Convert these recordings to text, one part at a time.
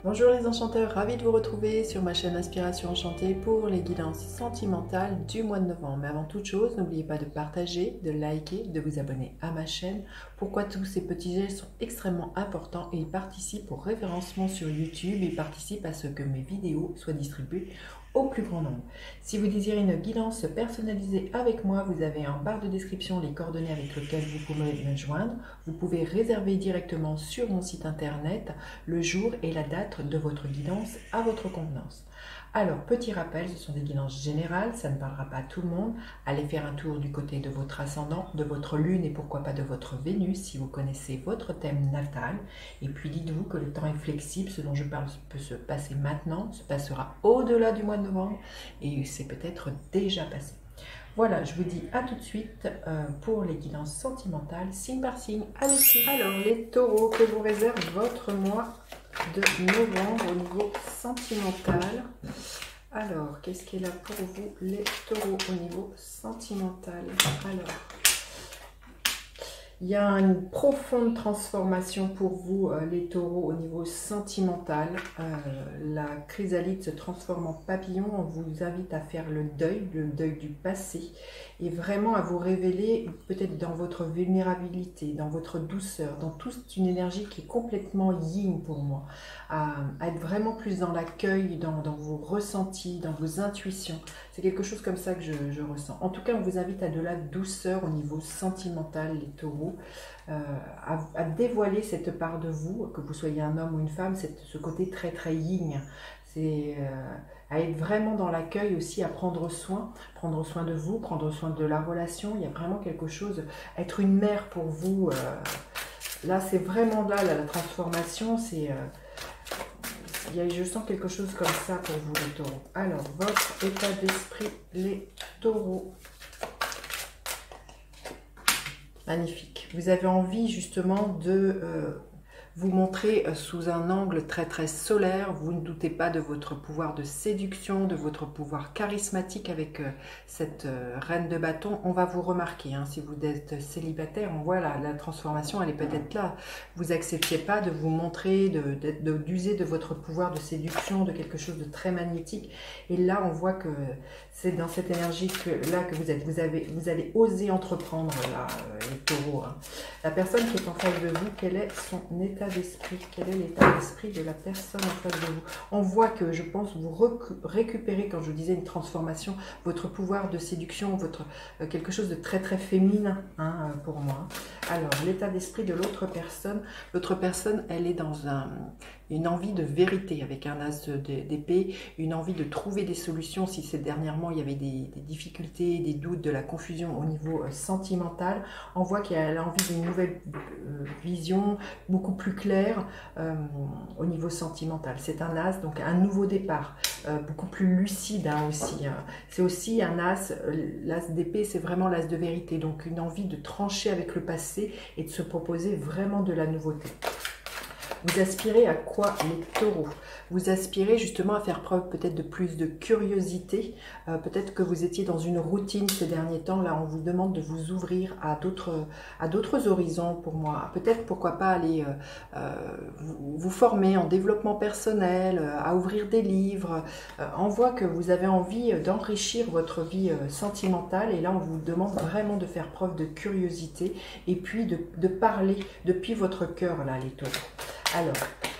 Bonjour les enchanteurs, ravi de vous retrouver sur ma chaîne Inspiration Enchantée pour les guidances sentimentales du mois de novembre. Mais avant toute chose, n'oubliez pas de partager, de liker, de vous abonner à ma chaîne. Pourquoi tous ces petits gestes sont extrêmement importants et ils participent au référencement sur YouTube et participent à ce que mes vidéos soient distribuées au plus grand nombre. Si vous désirez une guidance personnalisée avec moi, vous avez en barre de description les coordonnées avec lesquelles vous pouvez me joindre. Vous pouvez réserver directement sur mon site internet le jour et la date de votre guidance à votre convenance. Alors, petit rappel, ce sont des guidances générales, ça ne parlera pas à tout le monde. Allez faire un tour du côté de votre ascendant, de votre lune et pourquoi pas de votre Vénus si vous connaissez votre thème natal. Et puis dites-vous que le temps est flexible, ce dont je parle peut se passer maintenant, se passera au-delà du mois de novembre et c'est peut-être déjà passé. Voilà, je vous dis à tout de suite pour les guidances sentimentales, signe par signe. Allez-y. Alors, les taureaux, que vous réserve votre mois de novembre au niveau sentimental? Alors, qu'est-ce qui est là pour vous, les taureaux, au niveau sentimental? Alors, il y a une profonde transformation pour vous, les taureaux, au niveau sentimental. La chrysalide se transforme en papillon. On vous invite à faire le deuil du passé et vraiment à vous révéler peut-être dans votre vulnérabilité, dans votre douceur, dans toute une énergie qui est complètement yin pour moi. À être vraiment plus dans l'accueil, dans vos ressentis, dans vos intuitions. C'est quelque chose comme ça que je ressens. En tout cas, on vous invite à de la douceur au niveau sentimental, les taureaux. À dévoiler cette part de vous, que vous soyez un homme ou une femme, ce côté très très yin. C'est à être vraiment dans l'accueil aussi, à prendre soin de vous, prendre soin de la relation. Il y a vraiment quelque chose, être une mère pour vous. Là, c'est vraiment là, la transformation, c'est... je sens quelque chose comme ça pour vous, les taureaux. Alors, votre état d'esprit, les taureaux. Magnifique. Vous avez envie justement de vous montrer sous un angle très très solaire. Vous ne doutez pas de votre pouvoir de séduction, de votre pouvoir charismatique avec cette reine de bâton. On va vous remarquer, hein, si vous êtes célibataire, on voit la transformation, elle est peut-être là. Vous acceptiez pas de vous montrer, d'user de votre pouvoir de séduction, de quelque chose de très magnétique. Et là, on voit que c'est dans cette énergie là que vous êtes. Vous allez oser entreprendre là, les taureaux. Hein. La personne qui est en face de vous, quel est son état d'esprit? Quel est l'état d'esprit de la personne en face de vous? On voit que, je pense, vous récupérez, quand je vous disais une transformation, votre pouvoir de séduction, quelque chose de très très féminin, hein, pour moi. Alors, l'état d'esprit de l'autre personne, elle est dans une envie de vérité, avec un as d'épée, une envie de trouver des solutions si c'est dernièrement il y avait des difficultés, des doutes, de la confusion au niveau sentimental. On voit qu'elle a envie d'une nouvelle vision, beaucoup plus claire au niveau sentimental. C'est un as, donc un nouveau départ, beaucoup plus lucide, hein, aussi. C'est aussi un as, l'as d'épée, c'est vraiment l'as de vérité, donc une envie de trancher avec le passé et de se proposer vraiment de la nouveauté. Vous aspirez à quoi, les taureaux? Vous aspirez justement à faire preuve peut-être de plus de curiosité. Peut-être que vous étiez dans une routine ces derniers temps. Là, on vous demande de vous ouvrir à d'autres horizons pour moi. Peut-être, pourquoi pas, aller vous former en développement personnel, à ouvrir des livres. On voit que vous avez envie d'enrichir votre vie sentimentale. Et là, on vous demande vraiment de faire preuve de curiosité et puis de parler depuis votre cœur, là, les taureaux. Alors,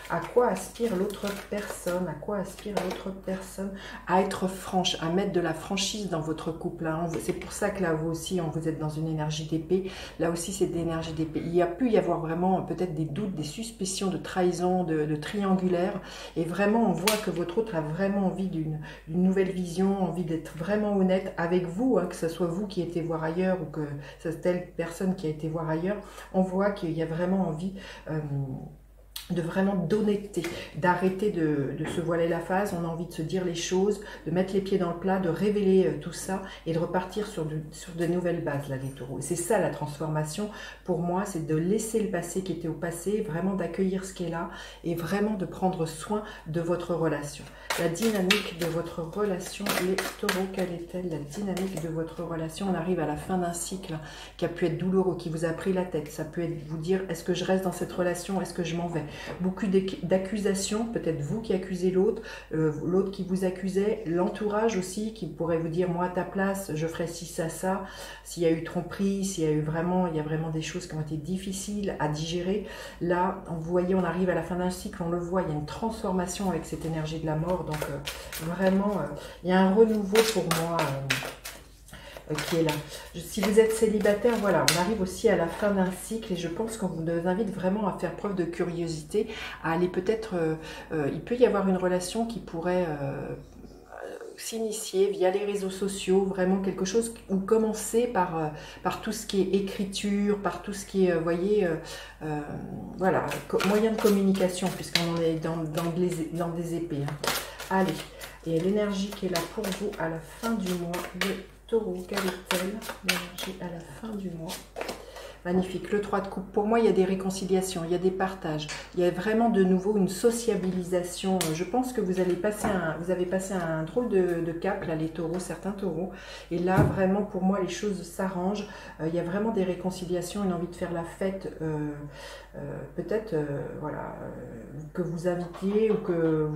à quoi aspire l'autre personne? À quoi aspire l'autre personne? À être franche, à mettre de la franchise dans votre couple. Hein. C'est pour ça que là, vous aussi, vous êtes dans une énergie d'épée. Là aussi, c'est d'énergie d'épée. Il y a pu y avoir vraiment peut-être des doutes, des suspicions de trahison, de triangulaire. Et vraiment, on voit que votre autre a vraiment envie d'une nouvelle vision, envie d'être vraiment honnête avec vous, hein, que ce soit vous qui été voir ailleurs ou que c'est telle personne qui a été voir ailleurs. On voit qu'il y a vraiment envie... de vraiment d'honnêteté, d'arrêter de se voiler la face. On a envie de se dire les choses, de mettre les pieds dans le plat, de révéler tout ça et de repartir sur de nouvelles bases, là, les taureaux. C'est ça la transformation pour moi, c'est de laisser le passé qui était au passé, vraiment d'accueillir ce qui est là et vraiment de prendre soin de votre relation. La dynamique de votre relation, les taureaux, quelle est-elle la dynamique de votre relation? On arrive à la fin d'un cycle qui a pu être douloureux, qui vous a pris la tête. Ça peut être vous dire, est-ce que je reste dans cette relation? Est-ce que je m'en vais? beaucoup d'accusations, peut-être vous qui accusez l'autre, l'autre qui vous accusait, l'entourage aussi qui pourrait vous dire moi à ta place je ferais ci, ça, s'il y a eu tromperie, s'il y a eu vraiment, il y a vraiment des choses qui ont été difficiles à digérer. Là, vous voyez, on arrive à la fin d'un cycle, on le voit, il y a une transformation avec cette énergie de la mort, donc vraiment, il y a un renouveau pour moi qui est là. Si vous êtes célibataire, voilà, on arrive aussi à la fin d'un cycle et je pense qu'on vous invite vraiment à faire preuve de curiosité, à aller peut-être, il peut y avoir une relation qui pourrait s'initier via les réseaux sociaux, vraiment quelque chose, ou commencer par tout ce qui est écriture, par tout ce qui est, voyez, voilà, moyen de communication, puisqu'on est dans des épées. Hein. Allez, et l'énergie qui est là pour vous à la fin du mois, le Taureau, quelle est-elle l'énergie à la fin du mois? Magnifique, le 3 de coupe. Pour moi, il y a des réconciliations, il y a des partages. Il y a vraiment de nouveau une sociabilisation. Je pense que vous avez passé un drôle de cap, là, les taureaux, certains taureaux. Et là, vraiment, pour moi, les choses s'arrangent. Il y a vraiment des réconciliations, une envie de faire la fête. Peut-être, voilà, que vous invitiez ou que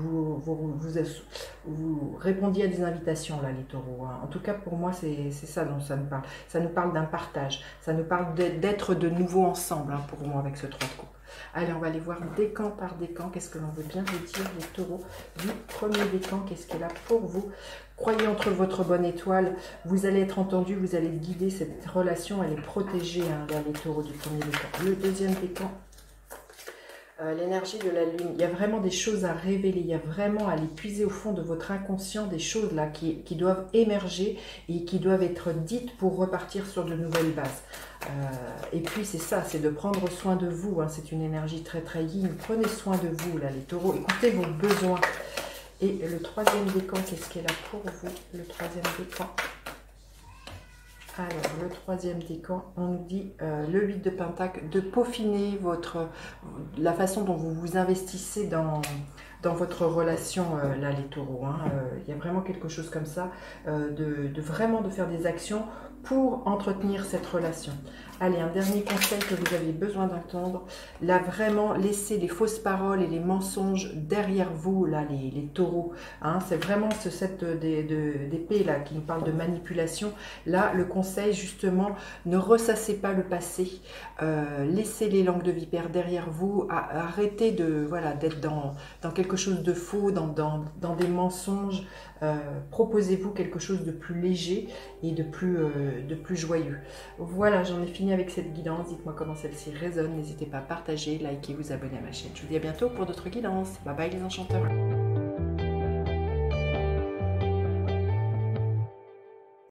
vous répondiez à des invitations, là, les taureaux. Hein. En tout cas, pour moi, c'est ça dont ça nous parle. Ça nous parle d'un partage. Ça nous parle d'être de nouveau ensemble, hein, pour moi, avec ce 3 de coupe. Allez, on va aller voir décan par décan. Qu'est-ce que l'on veut bien vous dire, les taureaux, du premier décan? Qu'est-ce qui est là pour vous? Croyez entre votre bonne étoile. Vous allez être entendu, vous allez guider cette relation. Elle est protégée, hein, là, les taureaux du premier décan. Le deuxième décan. L'énergie de la lune, il y a vraiment des choses à révéler, il y a vraiment à aller puiser au fond de votre inconscient des choses là qui doivent émerger et qui doivent être dites pour repartir sur de nouvelles bases. Et puis c'est ça, c'est de prendre soin de vous, hein, c'est une énergie très très yin, prenez soin de vous là les taureaux, écoutez vos besoins. Et le troisième décan, qu'est-ce qui est là pour vous? Le troisième décan. Alors, le troisième décan, on nous dit le 8 de Pentacle, de peaufiner la façon dont vous vous investissez dans votre relation, là, les taureaux. Hein. Il y a vraiment quelque chose comme ça, vraiment de faire des actions pour entretenir cette relation. Allez, un dernier conseil que vous aviez besoin d'entendre. Là, vraiment, laissez les fausses paroles et les mensonges derrière vous, là, les taureaux. Hein. C'est vraiment ce set d'épée, là, qui nous parle de manipulation. Là, le conseil, justement, ne ressassez pas le passé. Laissez les langues de vipère derrière vous. Arrêtez d'être dans quelque chose de faux, dans des mensonges. Proposez-vous quelque chose de plus léger et de plus joyeux. Voilà, j'en ai fini avec cette guidance. Dites-moi comment celle-ci résonne. N'hésitez pas à partager, liker, vous abonner à ma chaîne. Je vous dis à bientôt pour d'autres guidances. Bye bye les enchanteurs.